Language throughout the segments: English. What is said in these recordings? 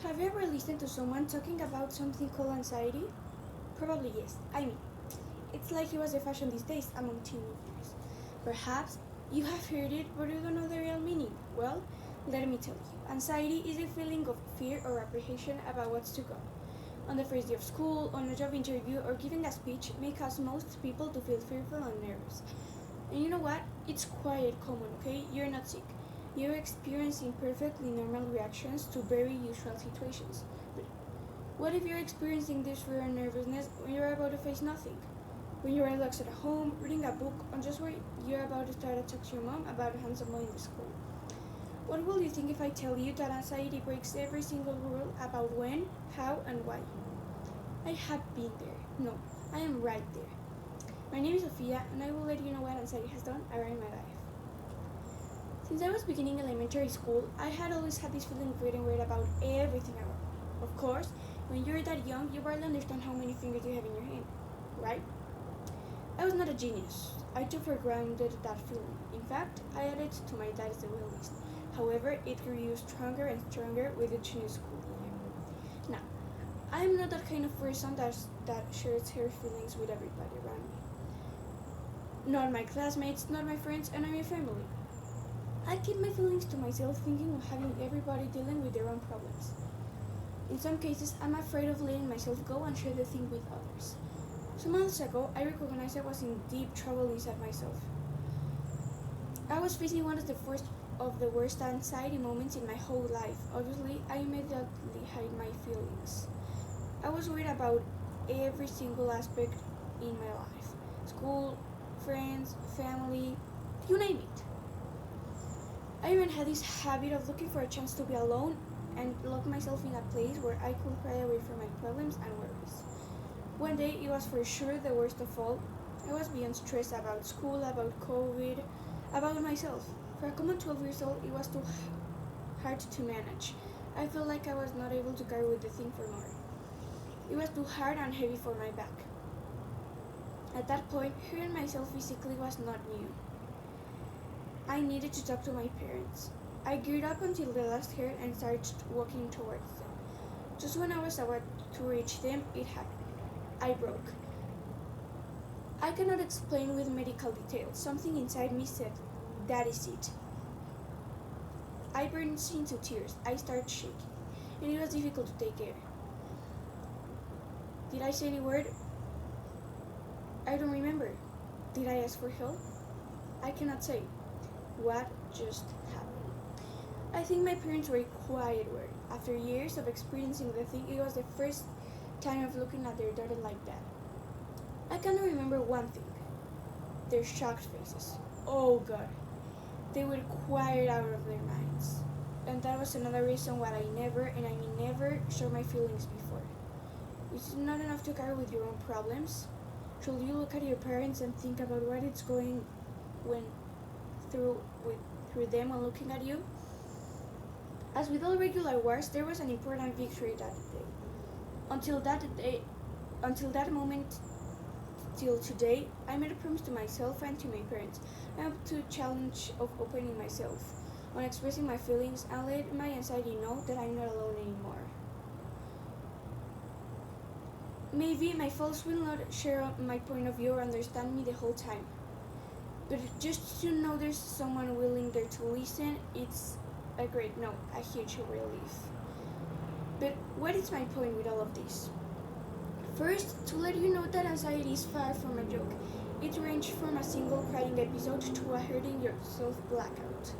Have you ever listened to someone talking about something called anxiety? Probably yes. It's like it was a fashion these days among teenagers. Perhaps you have heard it, but you don't know the real meaning. Well, let me tell you. Anxiety is a feeling of fear or apprehension about what's to come. On the first day of school, on a job interview, or giving a speech may cause most people to feel fearful and nervous. And you know what? It's quite common, okay? You're not sick. You're experiencing perfectly normal reactions to very usual situations. But what if you're experiencing this fear and nervousness when you're about to face nothing? When you're relaxed at home, reading a book, or just when you're about to start to talk to your mom about a handsome boy in the school? What will you think if I tell you that anxiety breaks every single rule about when, how, and why? I have been there. No, I am right there. My name is Sofía, and I will let you know what anxiety has done around my life. Since I was beginning elementary school, I had always had this feeling of getting worried about everything around. Of course, when you're that young, you barely understand how many fingers you have in your hand, right? I was not a genius. I took for granted that feeling. In fact, I added it to my dad's will list. However, it grew stronger and stronger with each new school year. Now, I am not that kind of person that shares her feelings with everybody around me. Not my classmates, not my friends, and not my family. I keep my feelings to myself, thinking of having everybody dealing with their own problems. In some cases, I'm afraid of letting myself go and share the thing with others. Some months ago, I recognized I was in deep trouble inside myself. I was facing one of the worst anxiety moments in my whole life. Obviously, I immediately hid my feelings. I was worried about every single aspect in my life: school, friends, family, you name it. I even had this habit of looking for a chance to be alone and lock myself in a place where I could cry away from my problems and worries. One day, it was for sure the worst of all. I was beyond stressed about school, about COVID, about myself. For a common 12 years old, it was too hard to manage. I felt like I was not able to carry with the thing for more. It was too hard and heavy for my back. At that point, hurting myself physically was not new. I needed to talk to my parents. I geared up until the last hair and started walking towards them. Just when I was about to reach them, it happened. I broke. I cannot explain with medical details. Something inside me said, that is it. I burst into tears. I started shaking, and it was difficult to take air. Did I say any word? I don't remember. Did I ask for help? I cannot say. What just happened? I think my parents were quite worried. After years of experiencing the thing, it was the first time of looking at their daughter like that. I can remember one thing: their shocked faces. Oh God, they were quite out of their minds. And that was another reason why I never, and I mean never, showed my feelings before. It's not enough to carry with your own problems. Should you look at your parents and think about what it's going through them when looking at you? As with all regular wars, there was an important victory that day. Until that moment, till today, I made a promise to myself and to my parents. I am up to the challenge of opening myself, on expressing my feelings, and let my anxiety know that I'm not alone anymore. Maybe my folks will not share my point of view or understand me the whole time. But just to know there's someone willing there to listen, it's a huge relief. But what is my point with all of this? First, to let you know that anxiety is far from a joke. It ranges from a single crying episode to a hurting yourself blackout.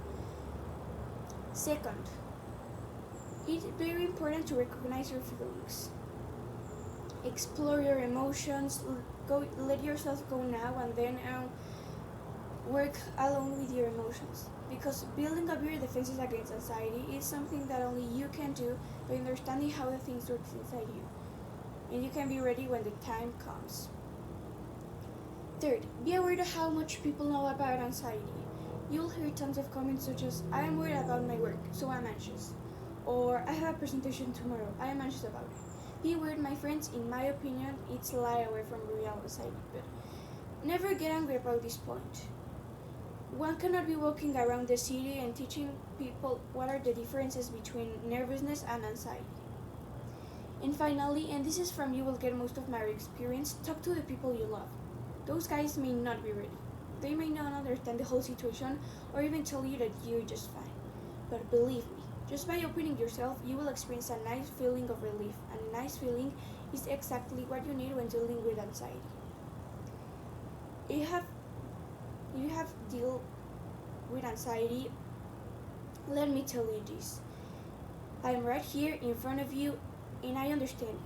Second, it's very important to recognize your feelings. Explore your emotions, let yourself go now and then, and work alone with your emotions. Because building up your defenses against anxiety is something that only you can do by understanding how the things work inside you. And you can be ready when the time comes. Third, be aware of how much people know about anxiety. You'll hear tons of comments such as, I am worried about my work, so I'm anxious. Or, I have a presentation tomorrow, I am anxious about it. Be aware, my friends, in my opinion, it's a lie away from real anxiety, but never get angry about this point. One cannot be walking around the city and teaching people what are the differences between nervousness and anxiety. And finally, and this is from you will get most of my experience, talk to the people you love. Those guys may not be ready. They may not understand the whole situation or even tell you that you're just fine. But believe me, just by opening yourself, you will experience a nice feeling of relief, and a nice feeling is exactly what you need when dealing with anxiety. You have dealt with anxiety. Let me tell you this. I am right here in front of you and I understand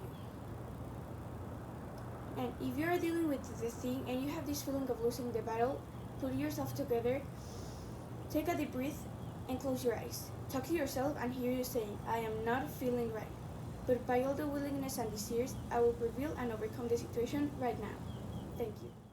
you. And if you are dealing with this thing and you have this feeling of losing the battle, put yourself together, take a deep breath, and close your eyes. Talk to yourself and hear you saying, I am not feeling right. But by all the willingness and desires, I will prevail and overcome the situation right now. Thank you.